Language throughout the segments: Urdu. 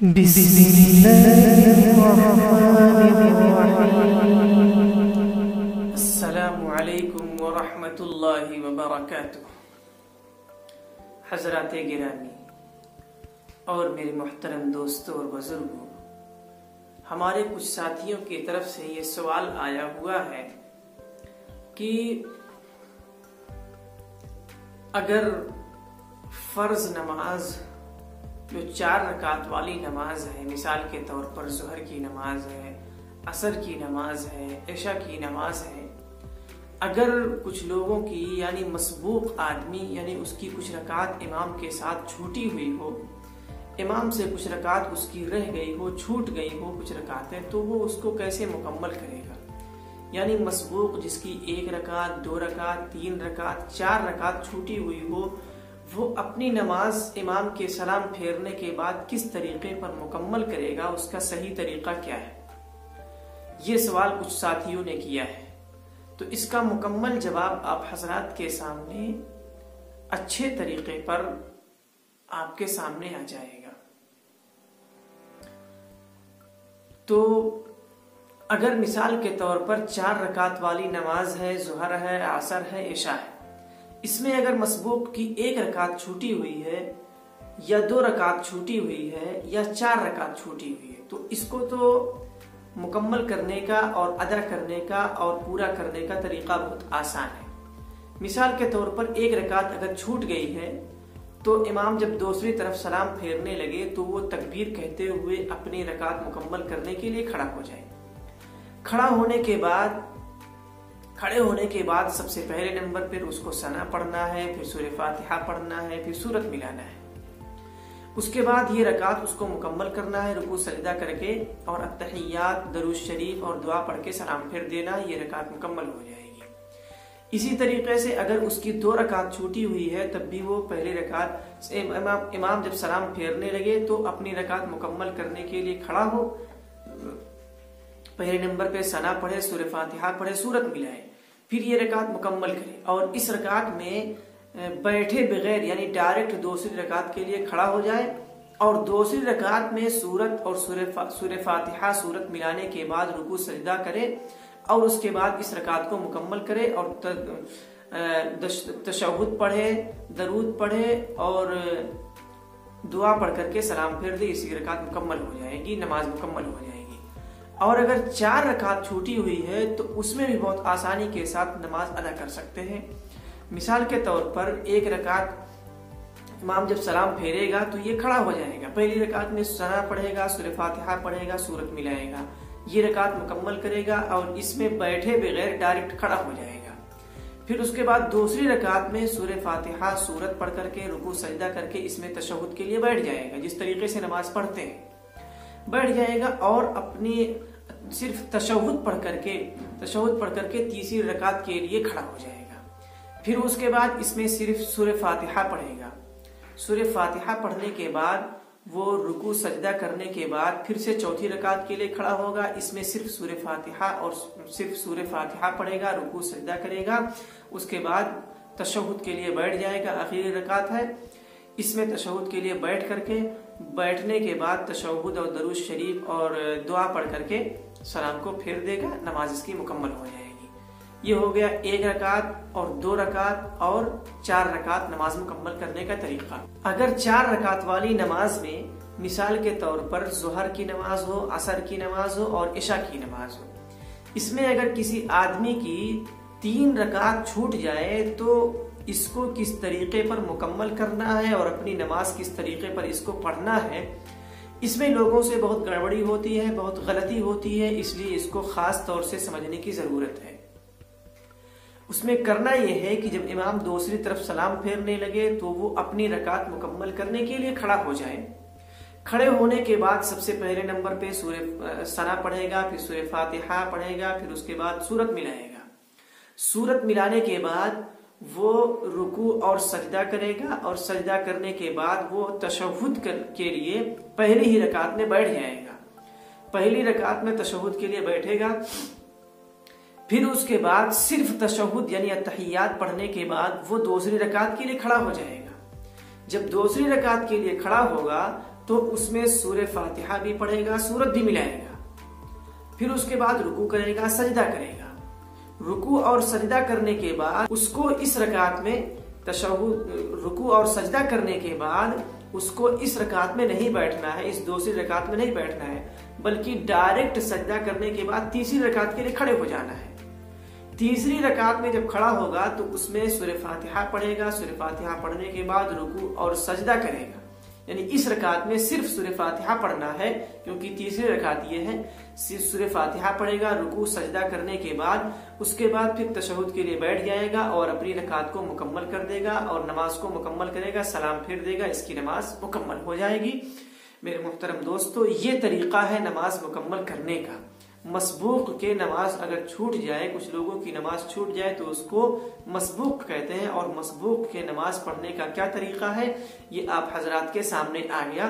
بسم اللہ الرحمن الرحیم۔ السلام علیکم ورحمۃ اللہ وبرکاتہ۔ حضرات گرامی اور میرے محترم دوستوں اور بزرگوں، ہمارے کچھ ساتھیوں کی طرف سے یہ سوال آیا ہوا ہے کہ اگر فرض نماز جو 4 رکعت والی نماز ہے، مثال کے طور پر ظہر کی نماز ہے، عصر کی نماز ہے، عشاء کی نماز ہے، اگر کچھ لوگوں کی یعنی مسبوق آدمی یعنی اس کی کچھ رکعت امام کے ساتھ چھوٹی ہوئی ہو، امام سے کچھ رکعت اس کی رہ گئی ہو، چھوٹ گئی ہو کچھ رکعتیں، تو وہ اس کو کیسے مکمل کرے گا؟ یعنی مسبوق جس کی 1 رکعت، 2 رکعت، 3 رکعت، 4 رکعت چھوٹی ہوئی ہو، وہ اپنی نماز امام کے سلام پھیرنے کے بعد کس طریقے پر مکمل کرے گا؟ اس کا صحیح طریقہ کیا ہے؟ یہ سوال کچھ ساتھیوں نے کیا ہے، تو اس کا مکمل جواب آپ حضرات کے سامنے اچھے طریقے پر آپ کے سامنے آ جائے گا۔ تو اگر مثال کے طور پر 4 رکعت والی نماز ہے، ظہر ہے، عصر ہے، عشاء ہے، اس میں اگر مسبوق کی 1 رکعت چھوٹی ہوئی ہے یا 2 رکعت چھوٹی ہوئی ہے یا 4 رکعت چھوٹی ہوئی ہے، تو اس کو تو مکمل کرنے کا اور ادا کرنے کا اور پورا کرنے کا طریقہ بہت آسان ہے۔ مثال کے طور پر 1 رکعت اگر چھوٹ گئی ہے تو امام جب دوسری طرف سلام پھیرنے لگے تو وہ تکبیر کہتے ہوئے اپنی رکعت مکمل کرنے کے لیے کھڑا ہو جائے۔ کھڑے ہونے کے بعد سب سے پہلے نمبر پر اس کو ثنا پڑھنا ہے، پھر سورہ فاتحہ پڑھنا ہے، پھر سورت ملانا ہے۔ اس کے بعد یہ رکعت اس کو مکمل کرنا ہے، رکوع سجدہ کر کے اور التحیات، درود شریف اور دعا پڑھ کے سلام پھیر دینا، یہ رکعت مکمل ہو جائے گی۔ اسی طریقے سے اگر اس کی 2 رکعت چھوٹی ہوئی ہے تب بھی وہ پہلی رکعت امام جب سلام پھیرنے لگے تو اپنی رکعت مکمل کرنے کے لیے کھڑا ہو، پہلے نمبر پہ ثنا پڑھے، سورہ فاتحہ پڑھے، سورت ملائے، پھر یہ رکعت مکمل کرے اور اس رکعت میں بیٹھے بغیر یعنی ڈائریکٹ دوسری رکعت کے لیے کھڑا ہو جائے اور دوسری رکعت میں سورت اور سورہ فاتحہ سورت ملانے کے بعد رکوع سجدہ کرے اور اس کے بعد اس رکعت کو مکمل کرے اور تشہد پڑھے، درود پڑھے اور دعا پڑھ کر کے سلام پھیر دے، اسی رکعت مکمل ہو جائے گی، نماز مکمل ہو جائے گی۔ اور اگر 4 رکعت چھوٹی ہوئی ہے تو اس میں بھی بہت آسانی کے ساتھ نماز ادا کر سکتے ہیں۔ مثال کے طور پر 1 رکعت امام جب سلام پھیرے گا تو یہ کھڑا ہو جائے گا، پہلی رکعت میں ثنا پڑھے گا، سورہ فاتحہ پڑھے گا، سورت ملائے گا، یہ رکعت مکمل کرے گا اور اس میں بیٹھے بغیر ڈائریکٹ کھڑا ہو جائے گا۔ پھر اس کے بعد دوسری رکعت میں سورہ فاتحہ سورت پڑھ کر کے رکوع سجدہ کر کے اس میں تشہد کے لیے بیٹھ جائے گا، جس طریقے سے نماز پڑھتے ہیں بیٹھ جائے گا اور اپنی صرف تشہد پڑھ کر کے تیسری رکعت کے لیے کھڑا ہو جائے گا۔ پھر اس کے بعد اس میں صرف سورہ فاتحہ پڑھے گا، سورہ فاتحہ پڑھنے کے بعد وہ رکوع سجدہ کرنے کے بعد پھر سے چوتھی رکعت کے لیے کھڑا ہوگا، اس میں صرف سورہ فاتحہ پڑھے گا، رکوع سجدہ کرے گا، اس کے بعد تشہد کے لیے بیٹھ جائے گا، آخری رکعت ہے، اس میں تشہد کے لیے بیٹھ کر کے بیٹھنے کے بعد تشہد اور درود شریف اور دعا پڑھ کر کے سلام کو پھیر دے گا، نماز اس کی مکمل ہو جائے گی۔ یہ ہو گیا 1 رکعت اور 2 رکعت اور 4 رکعت نماز مکمل کرنے کا طریقہ۔ اگر 4 رکعت والی نماز میں مثال کے طور پر ظہر کی نماز ہو، عصر کی نماز ہو اور عشاء کی نماز ہو، اس میں اگر کسی آدمی کی 3 رکعت چھوٹ جائے تو اس کو کس طریقے پر مکمل کرنا ہے اور اپنی نماز کس طریقے پر اس کو پڑھنا ہے، اس میں لوگوں سے بہت گڑبڑی ہوتی ہے، بہت غلطی ہوتی ہے، اس لیے اس کو خاص طور سے سمجھنے کی ضرورت ہے۔ اس میں کرنا یہ ہے کہ جب امام دوسری طرف سلام پھیرنے لگے تو وہ اپنی رکعت مکمل کرنے کے لیے کھڑا ہو جائے۔ کھڑے ہونے کے بعد سب سے پہلے نمبر پہ سورہ ثنا پڑھے گا، پھر سورہ فاتحہ پڑھے گا، پھر اس کے بعد سورت ملائے گا۔ سورت ملانے کے بعد وہ رکوع اور سجدہ کرے گا اور سجدہ کرنے کے بعد وہ تشہد کے لیے پہلی ہی رکعت میں بیٹھ جائے گا، پہلی رکعت میں تشہد کے لیے بیٹھے گا، پھر اس کے بعد صرف تشہد یعنی التحیات پڑھنے کے بعد وہ دوسری رکعت کے لیے کھڑا ہو جائے گا۔ جب دوسری رکعت کے لیے کھڑا ہوگا تو اس میں سورہ فاتحہ بھی پڑھے گا، سورت بھی ملائے گا، پھر اس کے بعد رکوع کرے گا، سجدہ کرے گا۔ رکوع اور سجدہ کرنے کے بعد اس کو اس رکعت میں رکوع اور سجدہ کرنے کے بعد اس کو اس رکعت میں نہیں بیٹھنا ہے، اس دوسری رکعت میں نہیں بیٹھنا ہے، بلکہ ڈائریکٹ سجدہ کرنے کے بعد تیسری رکعت کے لیے کھڑے ہو جانا ہے۔ تیسری رکعت میں جب کھڑا ہوگا تو اس میں سورہ فاتحہ پڑھے گا، سورہ فاتحہ پڑھنے کے بعد رکوع اور سجدہ کرے گا، یعنی اس رکعت میں صرف سورہ فاتحہ پڑھنا ہے، کیونکہ تیسری رکعت یہ ہے، صرف سورہ فاتحہ پڑھے گا، رکوع سجدہ کرنے کے بعد اس کے بعد پھر تشہد کے لیے بیٹھ جائے گا اور اپنی رکعت کو مکمل کر دے گا اور نماز کو مکمل کرے گا، سلام پھیر دے گا، اس کی نماز مکمل ہو جائے گی۔ میرے محترم دوستو، یہ طریقہ ہے نماز مکمل کرنے کا۔ مسبوق کے نماز اگر چھوٹ جائے، کچھ لوگوں کی نماز چھوٹ جائے تو اس کو مسبوق کہتے ہیں، اور مسبوق کے نماز پڑھنے کا کیا طریقہ ہے یہ آپ حضرات کے سامنے آ گیا،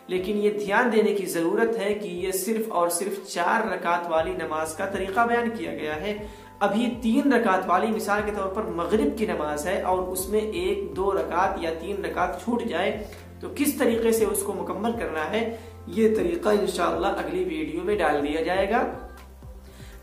لیکن یہ دھیان دینے کی ضرورت ہے کہ یہ صرف اور صرف 4 رکعت والی نماز کا طریقہ بیان کیا گیا ہے۔ ابھی 3 رکعت والی مثال کے طور پر مغرب کی نماز ہے اور اس میں 1 2 رکعت یا 3 رکعت چھوٹ جائے تو کس طریقے سے اس کو مکمل کرنا ہے، یہ طریقہ انشاءاللہ اگلی ویڈیو میں ڈال دیا جائے گا۔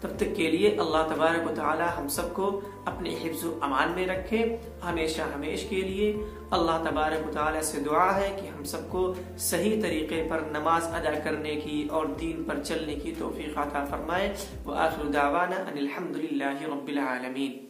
تب تک کے لیے اللہ تبارک و تعالی ہم سب کو اپنے حفظ و امان میں رکھے ہمیشہ ہمیش کے لیے۔ اللہ تبارک و تعالی سے دعا ہے کہ ہم سب کو صحیح طریقے پر نماز ادا کرنے کی اور دین پر چلنے کی توفیق عطا فرمائے۔ وآخر دعوانا ان الحمد للہ رب العالمین۔